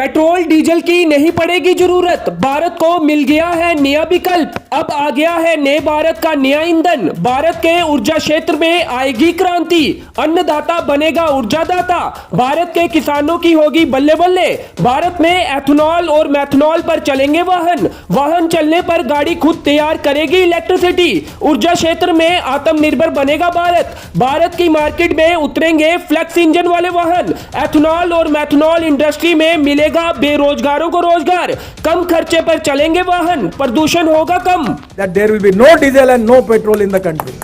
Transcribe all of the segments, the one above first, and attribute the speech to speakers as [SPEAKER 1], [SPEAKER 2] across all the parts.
[SPEAKER 1] Petrol diesel की नहीं पड़ेगी जरूरत, भारत को मिल गया है नया विकल्प। अब आ गया है नए भारत का नया ईंधन। भारत के ऊर्जा क्षेत्र में आएगी क्रांति, अन्नदाता बनेगा ऊर्जादाता। भारत के किसानों की होगी बल्ले बल्ले। भारत में एथेनॉल और मैथनॉल पर चलेंगे वाहन, वाहन चलने पर गाड़ी खुद तैयार करेगी इलेक्ट्रिसिटी। ऊर्जा क्षेत्र में आत्मनिर्भर बनेगा भारत। भारत की मार्केट में उतरेंगे फ्लेक्स इंजन वाले वाहन। एथेनॉल और मैथनॉल इंडस्ट्री में मिलेगा बेरोजगारों को रोजगार। कम खर्चे पर चलेंगे वाहन, प्रदूषण होगा कम।
[SPEAKER 2] That there will be no diesel and no petrol in the country.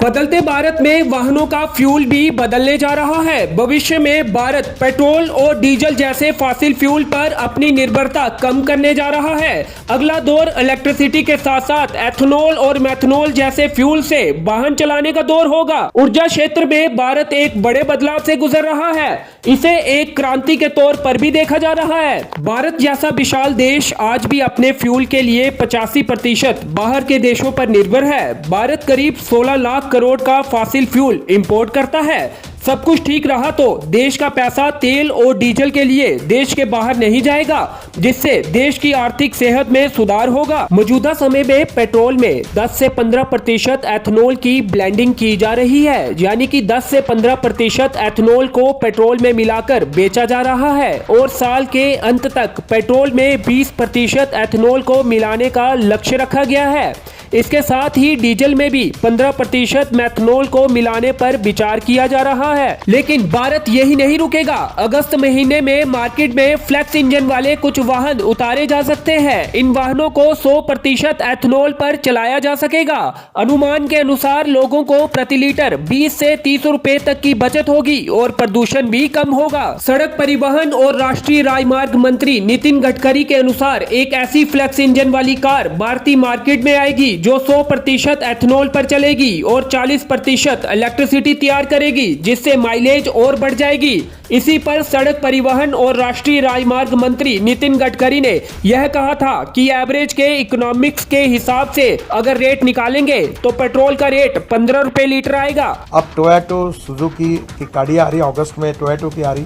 [SPEAKER 1] बदलते भारत में वाहनों का फ्यूल भी बदलने जा रहा है। भविष्य में भारत पेट्रोल और डीजल जैसे फॉसिल फ्यूल पर अपनी निर्भरता कम करने जा रहा है। अगला दौर इलेक्ट्रिसिटी के साथ साथ एथेनॉल और मैथनॉल जैसे फ्यूल से वाहन चलाने का दौर होगा। ऊर्जा क्षेत्र में भारत एक बड़े बदलाव से गुजर रहा है। इसे एक क्रांति के तौर पर भी देखा जा रहा है। भारत जैसा विशाल देश आज भी अपने फ्यूल के लिए 85% बाहर के देशों पर निर्भर है। भारत करीब 16 लाख करोड़ का फॉसिल फ्यूल इंपोर्ट करता है। सब कुछ ठीक रहा तो देश का पैसा तेल और डीजल के लिए देश के बाहर नहीं जाएगा, जिससे देश की आर्थिक सेहत में सुधार होगा। मौजूदा समय में पेट्रोल में 10 से 15% एथेनॉल की ब्लेंडिंग की जा रही है, यानी कि 10 से 15% एथेनॉल को पेट्रोल में मिलाकर बेचा जा रहा है और साल के अंत तक पेट्रोल में 20% एथेनॉल को मिलाने का लक्ष्य रखा गया है। इसके साथ ही डीजल में भी 15% मैथनॉल को मिलाने पर विचार किया जा रहा है। लेकिन भारत यही नहीं रुकेगा। अगस्त महीने में मार्केट में फ्लेक्स इंजन वाले कुछ वाहन उतारे जा सकते हैं। इन वाहनों को 100% एथेनॉल पर चलाया जा सकेगा। अनुमान के अनुसार लोगों को प्रति लीटर 20 से 30 रुपए तक की बचत होगी और प्रदूषण भी कम होगा। सड़क परिवहन और राष्ट्रीय राजमार्ग मंत्री नितिन गडकरी के अनुसार एक ऐसी फ्लेक्स इंजन वाली कार भारतीय मार्केट में आएगी जो 100% एथेनॉल पर चलेगी और 40% इलेक्ट्रिसिटी तैयार करेगी, जिससे माइलेज और बढ़ जाएगी। इसी पर सड़क परिवहन और राष्ट्रीय राजमार्ग मंत्री नितिन गडकरी ने यह कहा था कि एवरेज के इकोनॉमिक्स के हिसाब से अगर रेट निकालेंगे तो पेट्रोल का रेट 15 रुपए लीटर आएगा।
[SPEAKER 2] अब टोयोटो सुजुकी की गाड़ी आ रही है, अगस्त में टोयोटो की आ रही,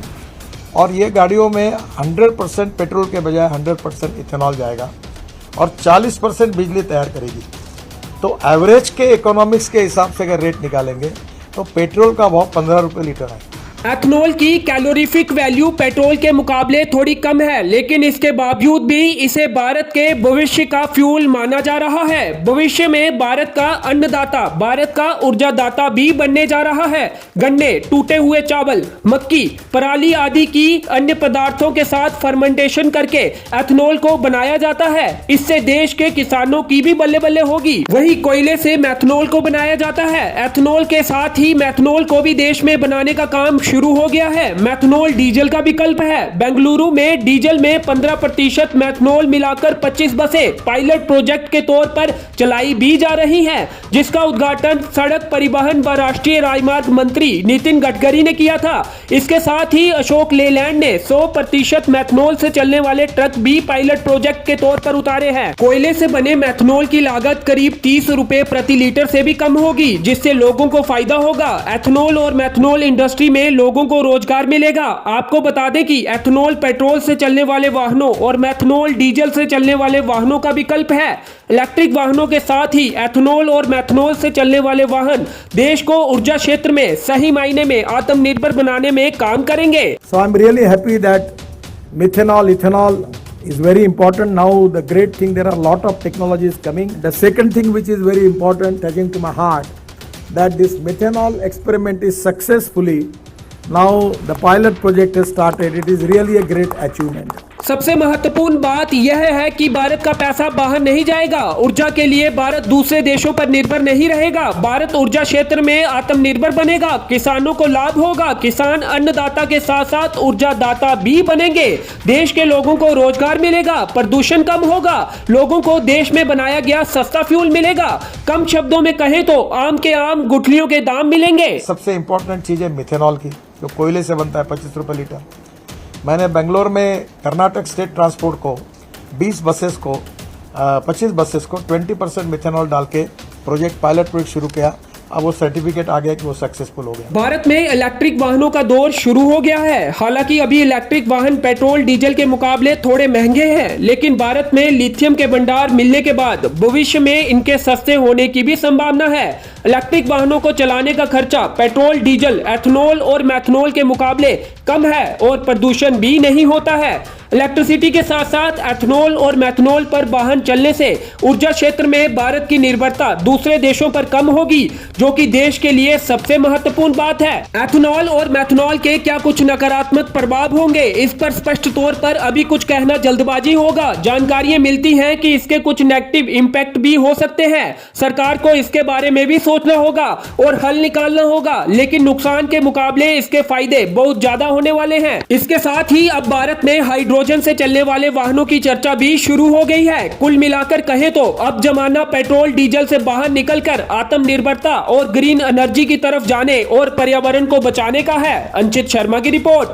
[SPEAKER 2] और ये गाड़ियों में 100% पेट्रोल के बजाय 100% इथेनॉल जाएगा और 40% बिजली तैयार करेगी। तो एवरेज के इकोनॉमिक्स के हिसाब से अगर रेट निकालेंगे तो पेट्रोल का भाव 15 रुपये लीटर है।
[SPEAKER 1] एथेनॉल की कैलोरीफिक वैल्यू पेट्रोल के मुकाबले थोड़ी कम है, लेकिन इसके बावजूद भी इसे भारत के भविष्य का फ्यूल माना जा रहा है। भविष्य में भारत का अन्नदाता, भारत का ऊर्जादाता भी बनने जा रहा है। गन्ने, टूटे हुए चावल, मक्की, पराली आदि की अन्य पदार्थों के साथ फर्मेंटेशन करके एथेनॉल को बनाया जाता है। इससे देश के किसानों की भी बल्ले बल्ले होगी। वही कोयले से मैथनॉल को बनाया जाता है। एथेनॉल के साथ ही मैथनॉल को भी देश में बनाने का काम शुरू हो गया है। मैथनॉल डीजल का विकल्प है। बेंगलुरु में डीजल में 15% मैथनॉल मिलाकर 25 बसें पायलट प्रोजेक्ट के तौर पर चलाई भी जा रही हैं, जिसका उद्घाटन सड़क परिवहन व राष्ट्रीय राजमार्ग मंत्री नितिन गडकरी ने किया था। इसके साथ ही अशोक लेलैंड ने 100% मैथनॉल से चलने वाले ट्रक भी पायलट प्रोजेक्ट के तौर पर उतारे हैं। कोयले से बने मैथनॉल की लागत करीब 30 रुपए प्रति लीटर से भी कम होगी, जिससे लोगों को फायदा होगा। एथेनॉल और मैथनॉल इंडस्ट्री में लोगों को रोजगार मिलेगा। आपको बता दें कि एथेनॉल पेट्रोल से चलने वाले वाहनों और मैथनॉल डीजल से चलने वाले वाहनों का विकल्प है। इलेक्ट्रिक वाहनों के साथ ही एथेनॉल और मैथनॉल से चलने वाले वाहन देश को ऊर्जा क्षेत्र में सही मायने में आत्मनिर्भर बनाने में काम करेंगे।
[SPEAKER 2] So I'm really happy that methanol, ethanol is very important now. The great thing, there are a lot of technologies coming. The second thing which is very important, touching to my heart, that this methanol experiment is successfully. Now the pilot project has started. It is really a great achievement.
[SPEAKER 1] सबसे महत्वपूर्ण बात यह है कि भारत का पैसा बाहर नहीं जाएगा। ऊर्जा के लिए भारत दूसरे देशों पर निर्भर नहीं रहेगा। भारत ऊर्जा क्षेत्र में आत्मनिर्भर बनेगा। किसानों को लाभ होगा। किसान अन्नदाता के साथ साथ ऊर्जादाता भी बनेंगे। देश के लोगों को रोजगार मिलेगा। प्रदूषण कम होगा। लोगों को देश में बनाया गया सस्ता फ्यूल मिलेगा। कम शब्दों में कहें तो आम के आम गुठलियों के दाम मिलेंगे।
[SPEAKER 2] सबसे इम्पोर्टेंट चीज है मिथेनॉल की, जो कोयले से बनता है, 25 रुपये लीटर। मैंने बेंगलोर में कर्नाटक स्टेट ट्रांसपोर्ट को 25 बसेस को 20% मिथेनॉल डाल के प्रोजेक्ट पायलट प्रोजेक्ट शुरू किया अब वो सर्टिफिकेट आ गया कि वो सक्सेसफुल हो गया।
[SPEAKER 1] भारत में इलेक्ट्रिक वाहनों का दौर शुरू हो गया है। हालांकि अभी इलेक्ट्रिक वाहन पेट्रोल डीजल के मुकाबले थोड़े महंगे हैं, लेकिन भारत में लिथियम के भंडार मिलने के बाद भविष्य में इनके सस्ते होने की भी संभावना है। इलेक्ट्रिक वाहनों को चलाने का खर्चा पेट्रोल, डीजल, एथनॉल और मैथनॉल के मुकाबले कम है और प्रदूषण भी नहीं होता है। इलेक्ट्रिसिटी के साथ साथ एथनॉल और मैथनॉल पर वाहन चलने से ऊर्जा क्षेत्र में भारत की निर्भरता दूसरे देशों पर कम होगी, जो कि देश के लिए सबसे महत्वपूर्ण बात है। एथनॉल और मैथनॉल के क्या कुछ नकारात्मक प्रभाव होंगे, इस पर स्पष्ट तौर पर अभी कुछ कहना जल्दबाजी होगा। जानकारियां मिलती हैं कि इसके कुछ नेगेटिव इम्पैक्ट भी हो सकते हैं। सरकार को इसके बारे में भी सोचना होगा और हल निकालना होगा, लेकिन नुकसान के मुकाबले इसके फायदे बहुत ज्यादा होने वाले हैं। इसके साथ ही अब भारत में हाइड्रोजन से चलने वाले वाहनों की चर्चा भी शुरू हो गई है। कुल मिलाकर कहें तो अब जमाना पेट्रोल डीजल से बाहर निकलकर आत्मनिर्भरता और ग्रीन एनर्जी की तरफ जाने और पर्यावरण को बचाने का है। अंचित शर्मा की रिपोर्ट।